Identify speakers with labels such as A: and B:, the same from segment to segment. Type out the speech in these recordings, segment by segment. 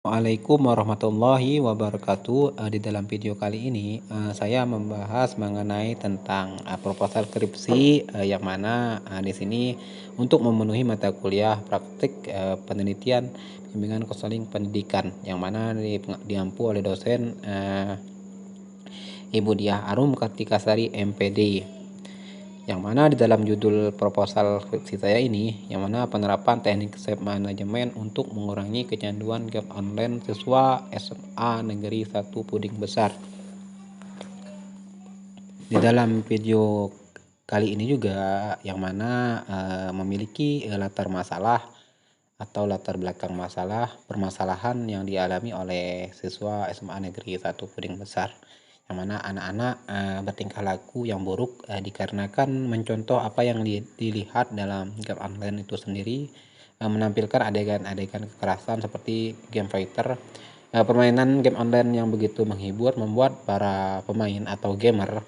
A: Assalamualaikum warahmatullahi wabarakatuh. Di dalam video kali ini saya membahas mengenai tentang proposal skripsi yang mana di sini untuk memenuhi mata kuliah praktik penelitian bimbingan konseling pendidikan yang mana diampu oleh dosen Ibu Diah Arum Kartikasari MPD, yang mana di dalam judul proposal skripsi saya ini, yang mana penerapan teknik self manajemen untuk mengurangi kecanduan game online siswa SMA Negeri 1 Puding Besar. Di dalam video kali ini juga yang mana memiliki latar masalah atau latar belakang permasalahan yang dialami oleh siswa SMA Negeri 1 Puding Besar, yang mana anak-anak bertingkah laku yang buruk dikarenakan mencontoh apa yang dilihat dalam game online itu sendiri, menampilkan adegan-adegan kekerasan seperti game fighter. Permainan game online yang begitu menghibur membuat para pemain atau gamer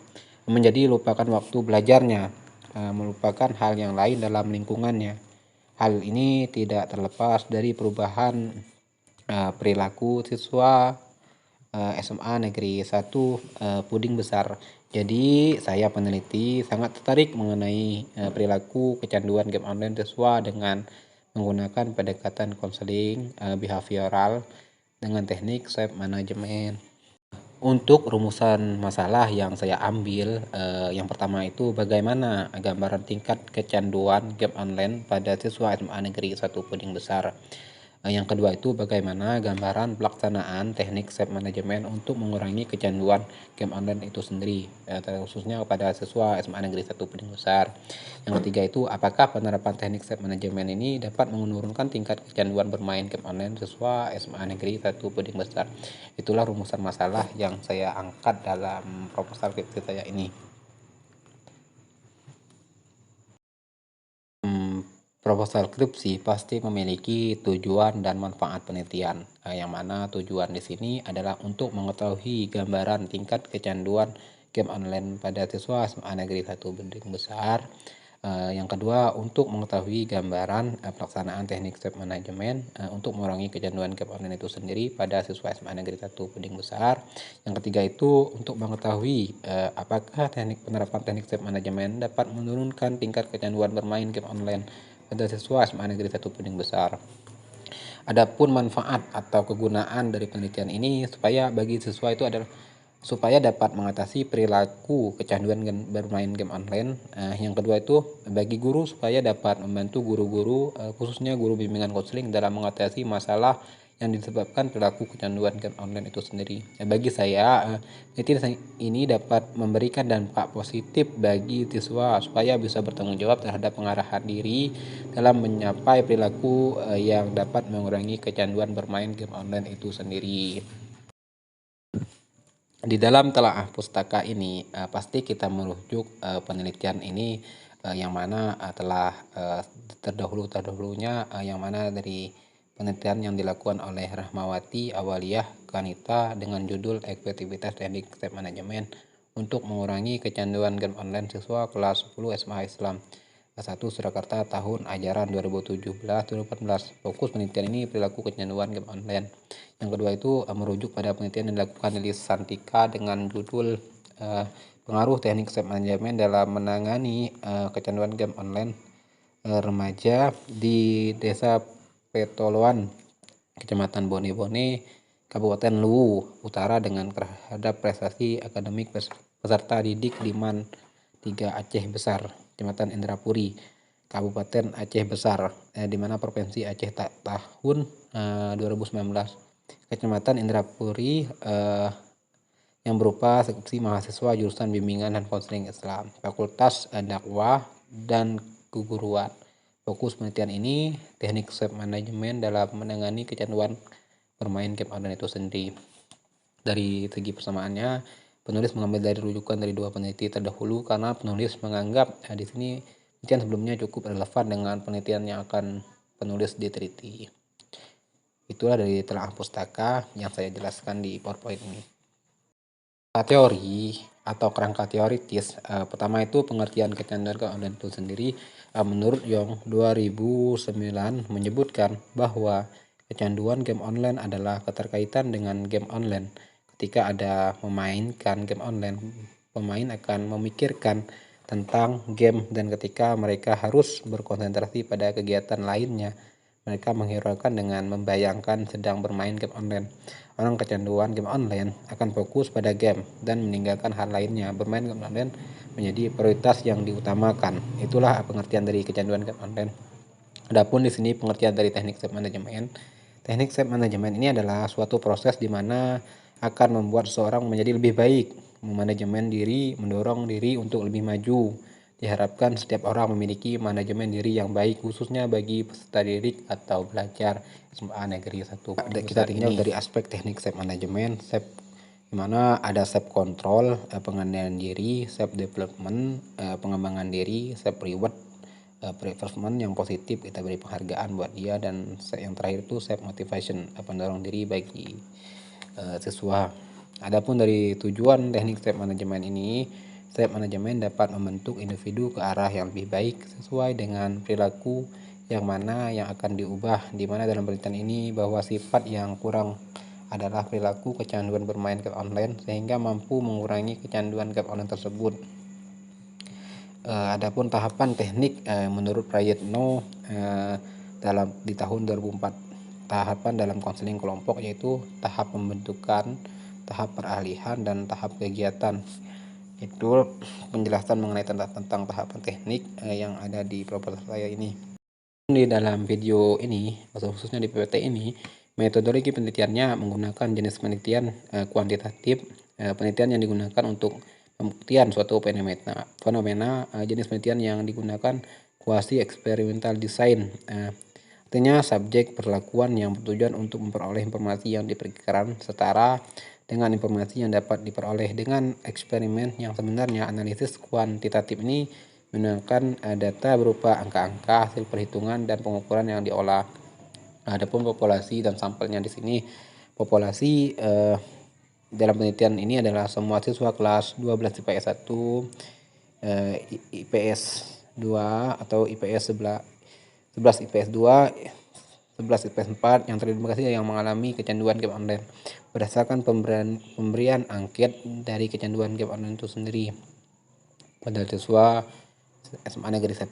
A: menjadi lupakan waktu belajarnya, melupakan hal yang lain dalam lingkungannya. Hal ini tidak terlepas dari perubahan perilaku siswa SMA Negeri 1 Puding Besar. Jadi saya peneliti sangat tertarik mengenai perilaku kecanduan game online siswa dengan menggunakan pendekatan konseling behavioral dengan teknik self management. Untuk rumusan masalah yang saya ambil, yang pertama itu bagaimana gambaran tingkat kecanduan game online pada siswa SMA Negeri 1 Puding Besar. Yang kedua itu bagaimana gambaran pelaksanaan teknik self management untuk mengurangi kecanduan game online itu sendiri, khususnya kepada siswa SMA Negeri 1 Puding Besar. Yang ketiga itu apakah penerapan teknik self management ini dapat menurunkan tingkat kecanduan bermain game online siswa SMA Negeri 1 Puding Besar. Itulah rumusan masalah yang saya angkat dalam proposal skripsi saya ini. Proposal skripsi pasti memiliki tujuan dan manfaat penelitian, yang mana tujuan di sini adalah untuk mengetahui gambaran tingkat kecanduan game online pada siswa SMA Negeri 1 Puding Besar. Yang kedua, untuk mengetahui gambaran pelaksanaan teknik self management untuk mengurangi kecanduan game online itu sendiri pada siswa SMA Negeri 1 Puding Besar. Yang ketiga itu untuk mengetahui apakah penerapan teknik self management dapat menurunkan tingkat kecanduan bermain game online pada siswa SMA Negeri 1 Puding Besar. Adapun manfaat atau kegunaan dari penelitian ini bagi siswa itu adalah supaya dapat mengatasi perilaku kecanduan bermain game online. Yang kedua itu bagi guru supaya dapat membantu guru-guru khususnya guru bimbingan konseling dalam mengatasi masalah yang disebabkan perilaku kecanduan game online itu sendiri. Bagi saya ini dapat memberikan dampak positif bagi siswa supaya bisa bertanggung jawab terhadap pengarahan diri dalam mencapai perilaku yang dapat mengurangi kecanduan bermain game online itu sendiri. Di dalam telaah pustaka ini pasti kita merujuk penelitian ini yang mana telah terdahulunya yang mana dari penelitian yang dilakukan oleh Rahmawati Awaliyah Kanita dengan judul Efektivitas Teknik Self Management untuk mengurangi kecanduan game online siswa kelas 10 SMA Islam 1 Surakarta tahun ajaran 2017-2018. Fokus penelitian ini perilaku kecanduan game online. Yang kedua itu merujuk pada penelitian yang dilakukan Lilis Santika dengan judul pengaruh teknik self management dalam menangani kecanduan game online remaja di Desa Petoloan, Kecamatan Bone-Bone, Kabupaten Luwu Utara dengan terhadap prestasi akademik peserta didik Liman 3 Aceh Besar, Kecamatan Indrapuri, Kabupaten Aceh Besar, di mana Provinsi Aceh tahun 2019. Kecamatan Indrapuri yang berupa skripsi mahasiswa jurusan bimbingan dan konseling Islam, Fakultas Dakwah dan Keguruan. Fokus penelitian ini teknik self management dalam menangani kecanduan bermain game online itu sendiri. Dari segi persamaannya, penulis mengambil dari rujukan dari dua peneliti terdahulu karena penulis menganggap di sini penelitian sebelumnya cukup relevan dengan penelitian yang akan penulis diteliti. Itulah dari telaah pustaka yang saya jelaskan di PowerPoint ini. Teori atau kerangka teoritis, pertama itu pengertian kecanduan online itu sendiri menurut Young 2009 menyebutkan bahwa kecanduan game online adalah keterkaitan dengan game online. Ketika ada memainkan game online, pemain akan memikirkan tentang game, dan ketika mereka harus berkonsentrasi pada kegiatan lainnya, mereka menghiraukan dengan membayangkan sedang bermain game online. Orang kecanduan game online akan fokus pada game dan meninggalkan hal lainnya. Bermain game online menjadi prioritas yang diutamakan. Itulah pengertian dari kecanduan game online. Adapun di sini pengertian dari teknik self management. Teknik self management ini adalah suatu proses di mana akan membuat seseorang menjadi lebih baik, memanajemen diri, mendorong diri untuk lebih maju. Diharapkan setiap orang memiliki manajemen diri yang baik, khususnya bagi peserta didik atau belajar SMA Negeri 1. Kita tinggal dari aspek teknik self management, di mana ada self control, pengendalian diri, self development, pengembangan diri, self reward, performance yang positif, kita beri penghargaan buat dia, dan yang terakhir itu self motivation, pendorong diri bagi siswa. Adapun dari tujuan teknik self management ini, self management dapat membentuk individu ke arah yang lebih baik sesuai dengan perilaku yang mana yang akan diubah, di mana dalam penelitian ini bahwa sifat yang kurang adalah perilaku kecanduan bermain game online, sehingga mampu mengurangi kecanduan game online tersebut. Adapun tahapan teknik menurut Prayitno di tahun 2004, tahapan dalam konseling kelompok yaitu tahap pembentukan, tahap peralihan, dan tahap kegiatan. Itu penjelasan mengenai tentang tahapan teknik yang ada di proposal saya ini. Di dalam video ini, khususnya di PPT ini, metodologi penelitiannya menggunakan jenis penelitian kuantitatif. Penelitian yang digunakan untuk pembuktian suatu fenomena, jenis penelitian yang digunakan kuasi eksperimental design. Artinya subjek perlakuan yang bertujuan untuk memperoleh informasi yang diperkirakan setara dengan informasi yang dapat diperoleh dengan eksperimen yang sebenarnya. Analisis kuantitatif ini menggunakan data berupa angka-angka, hasil perhitungan, dan pengukuran yang diolah. Adapun populasi dan sampelnya di sini, populasi dalam penelitian ini adalah semua siswa kelas 12 IPS 1, IPS 2 atau IPS 11 IPS 2, 11 IPS 4 yang teridentifikasi yang mengalami kecanduan game online berdasarkan pemberian angket dari kecanduan game online itu sendiri pada siswa SMA Negeri 1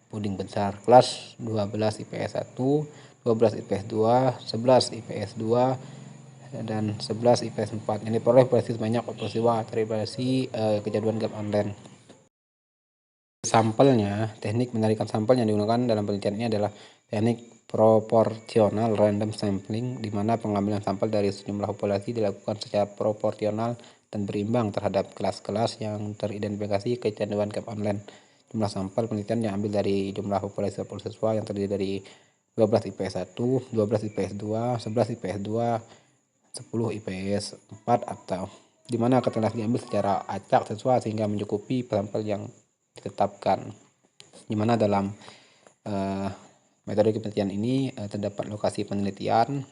A: Puding Besar kelas 12 IPS 1, 12 IPS 2, 11 IPS 2, dan 11 IPS 4 yang diperoleh sebanyak peristiwa terindikasi kecanduan game online. Sampelnya, teknik menarikan sampel yang digunakan dalam penelitian ini adalah teknik proporsional random sampling, di mana pengambilan sampel dari sejumlah populasi dilakukan secara proporsional dan berimbang terhadap kelas-kelas yang teridentifikasi kecanduan game online. Jumlah sampel penelitian yang ambil dari jumlah populasi siswa yang terdiri dari 12 IPS 1, 12 IPS 2, 11 IPS 2, 10 IPS 4, atau di mana keterangan diambil secara acak siswa sehingga mencukupi sampel yang ditetapkan, di mana dalam metode penelitian ini terdapat lokasi penelitian,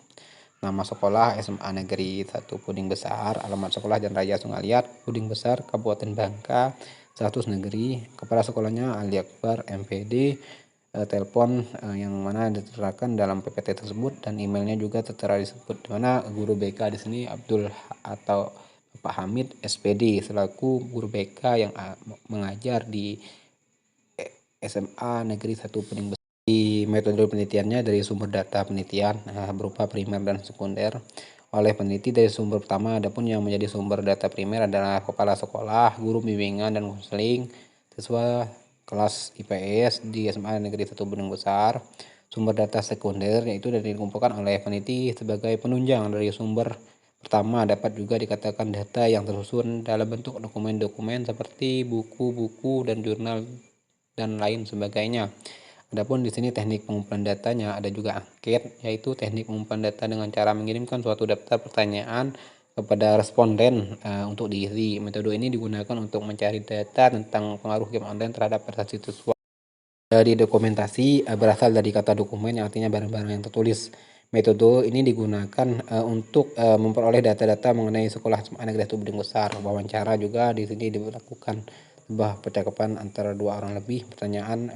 A: nama sekolah SMA Negeri 1 Puding Besar, alamat sekolah Jalan Raya Sungaliat, Puding Besar, Kabupaten Bangka, status negeri, kepala sekolahnya Ali Akbar MPD, telepon yang mana diterapkan dalam PPT tersebut, dan emailnya juga tertera disebut, di mana guru BK di sini Abdul atau Pak Hamid SPD selaku guru BK yang mengajar di SMA Negeri 1 Puding Besar. Di metode penelitiannya dari sumber data penelitian berupa primer dan sekunder oleh peneliti dari sumber pertama. Adapun yang menjadi sumber data primer adalah kepala sekolah, guru bimbingan dan konseling siswa kelas IPS di SMA Negeri 1 Puding Besar. Sumber data sekunder yaitu dikumpulkan oleh peneliti sebagai penunjang dari sumber pertama, dapat juga dikatakan data yang tersusun dalam bentuk dokumen-dokumen seperti buku-buku dan jurnal dan lain sebagainya. Adapun di sini teknik pengumpulan datanya ada juga angket, yaitu teknik pengumpulan data dengan cara mengirimkan suatu daftar pertanyaan kepada responden untuk diisi. Metode ini digunakan untuk mencari data tentang pengaruh game online terhadap prestasi siswa. Dari dokumentasi berasal dari kata dokumen yang artinya barang-barang yang tertulis. Metode ini digunakan untuk memperoleh data-data mengenai sekolah SMA Negeri 1 Puding Besar. Wawancara juga di sini dilakukan sebuah percakapan antara dua orang lebih. Pertanyaan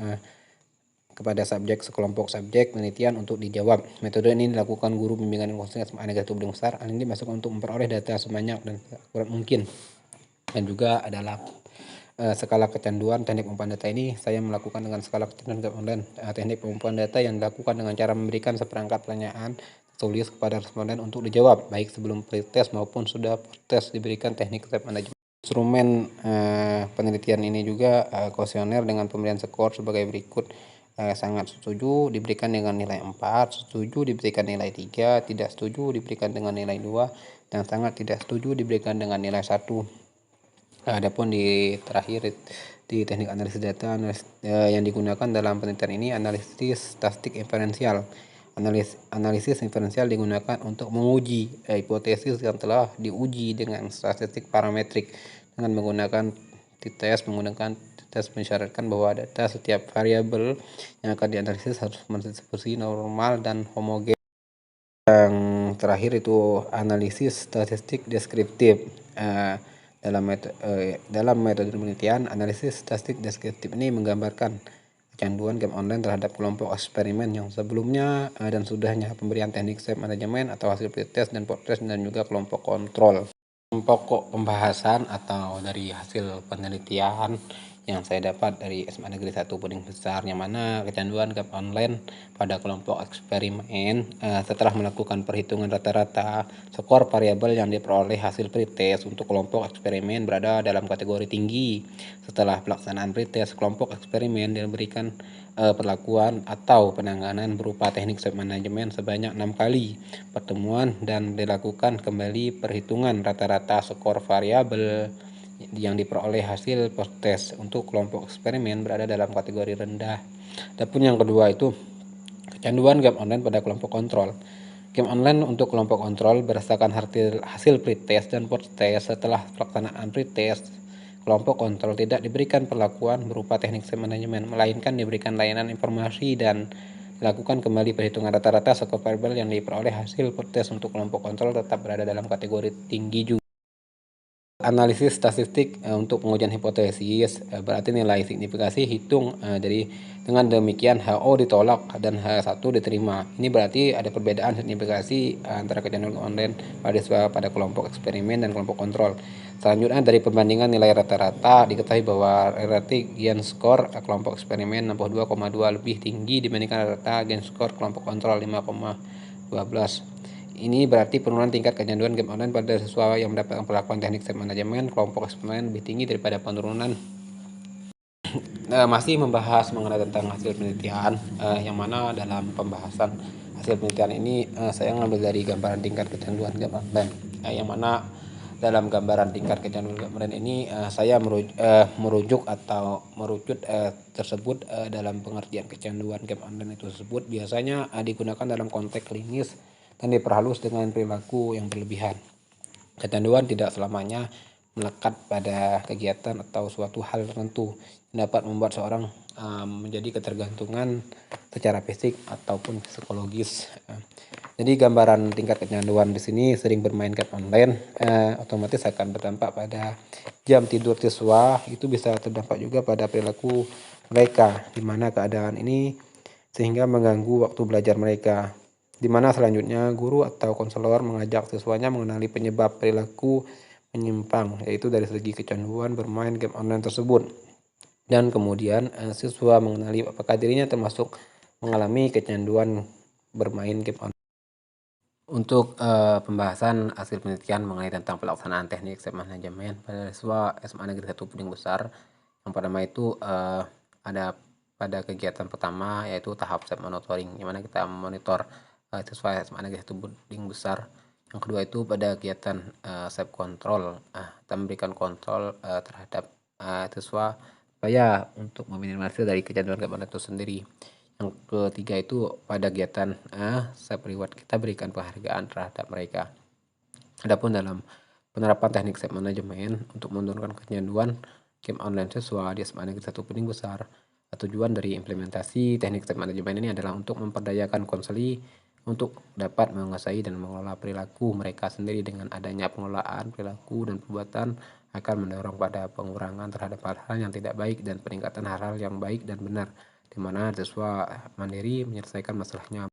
A: kepada subjek sekelompok subjek penelitian untuk dijawab. Metode ini dilakukan guru bimbingan informasi SMA Negeri 1 Bedung Besar. Hal ini dimaksudkan untuk memperoleh data sebanyak dan akurat mungkin. Dan juga adalah skala kecanduan teknik pengumpulan data ini saya melakukan dengan skala kecanduan game online. Teknik pengumpulan data yang dilakukan dengan cara memberikan seperangkat pertanyaan tertulis kepada responden untuk dijawab, baik sebelum pretest maupun sudah pretest. Diberikan teknik step manajemen. Instrumen penelitian ini juga kuesioner dengan pemberian skor sebagai berikut. Sangat setuju diberikan dengan nilai 4, setuju diberikan nilai 3, tidak setuju diberikan dengan nilai 2, dan sangat tidak setuju diberikan dengan nilai 1. Adapun di terakhir di teknik analisis data yang digunakan dalam penelitian ini analisis statistik inferensial. Analisis inferensial digunakan untuk menguji hipotesis yang telah diuji dengan statistik parametrik dengan menggunakan tes mensyaratkan bahwa data setiap variabel yang akan dianalisis harus berdistribusi normal dan homogen. Yang terakhir itu analisis statistik deskriptif. Dalam metode penelitian, analisis statistik deskriptif ini menggambarkan kecanduan game online terhadap kelompok eksperimen yang sebelumnya dan sudahnya, pemberian teknik step manajemen atau hasil pretest dan post-test, dan juga kelompok kontrol. Pokok pembahasan atau dari hasil penelitian yang saya dapat dari SMA Negeri 1 Puding Besar, yang mana kecanduan game online pada kelompok eksperimen setelah melakukan perhitungan rata-rata skor variabel yang diperoleh hasil pretest untuk kelompok eksperimen berada dalam kategori tinggi. Setelah pelaksanaan pretest, kelompok eksperimen diberikan perlakuan atau penanganan berupa teknik step manajemen sebanyak 6 kali pertemuan dan dilakukan kembali perhitungan rata-rata skor variabel yang diperoleh hasil post-test untuk kelompok eksperimen berada dalam kategori rendah. Adapun yang kedua itu kecanduan game online pada kelompok kontrol. Game online untuk kelompok kontrol berdasarkan hasil pretest dan post-test. Setelah pelaksanaan pretest, kelompok kontrol tidak diberikan perlakuan berupa teknik manajemen, melainkan diberikan layanan informasi dan dilakukan kembali perhitungan rata-rata skor variabel yang diperoleh hasil post-test untuk kelompok kontrol tetap berada dalam kategori tinggi juga. Analisis statistik untuk pengujian hipotesis berarti nilai signifikasi hitung, jadi dengan demikian HO ditolak dan H1 diterima. Ini berarti ada perbedaan signifikasi antara kecanduan online pada kelompok eksperimen dan kelompok kontrol. Selanjutnya dari perbandingan nilai rata-rata diketahui bahwa relative gain score kelompok eksperimen 62,2 lebih tinggi dibandingkan rata gain score kelompok kontrol 5,12. Ini berarti penurunan tingkat kecanduan game online pada siswa yang mendapatkan perlakuan teknik step manajemen kelompok eksperimen lebih tinggi daripada penurunan. Masih membahas mengenai tentang hasil penelitian, yang mana dalam pembahasan hasil penelitian ini saya mengambil dari gambaran tingkat kecanduan game online, yang mana dalam gambaran tingkat kecanduan game online ini saya merujuk tersebut dalam pengertian kecanduan game online itu tersebut biasanya digunakan dalam konteks klinis dan diperhalus dengan perilaku yang berlebihan. Kecanduan tidak selamanya melekat pada kegiatan atau suatu hal tertentu yang dapat membuat seorang menjadi ketergantungan secara fisik ataupun psikologis. Jadi gambaran tingkat kecanduan di sini sering bermain game online otomatis akan berdampak pada jam tidur siswa, itu bisa terdampak juga pada perilaku mereka, di mana keadaan ini sehingga mengganggu waktu belajar mereka. Di mana selanjutnya guru atau konselor mengajak siswanya mengenali penyebab perilaku menyimpang, yaitu dari segi kecanduan bermain game online tersebut. Dan kemudian siswa mengenali apakah dirinya termasuk mengalami kecanduan bermain game online. Untuk pembahasan hasil penelitian mengenai tentang pelaksanaan teknik step manajemen pada siswa SMA Negeri 1 Puding Besar, yang pertama itu ada pada kegiatan pertama yaitu tahap step monitoring, di mana kita memonitor siswa SMA Negeri 1 Puding Besar. Yang kedua itu pada kegiatan step kontrol, kita memberikan kontrol terhadap siswa supaya untuk meminimalisir dari kecanduan game online itu sendiri. Yang ketiga itu pada kegiatan step reward, kita berikan penghargaan terhadap mereka. Adapun dalam penerapan teknik step manajemen untuk menurunkan kecanduan game online siswa di SMA Negeri 1 Puding Besar, tujuan dari implementasi teknik step manajemen ini adalah untuk memperdayakan konseli untuk dapat menguasai dan mengelola perilaku mereka sendiri. Dengan adanya pengelolaan perilaku dan perbuatan akan mendorong pada pengurangan terhadap hal-hal yang tidak baik dan peningkatan hal-hal yang baik dan benar. di mana siswa mandiri menyelesaikan masalahnya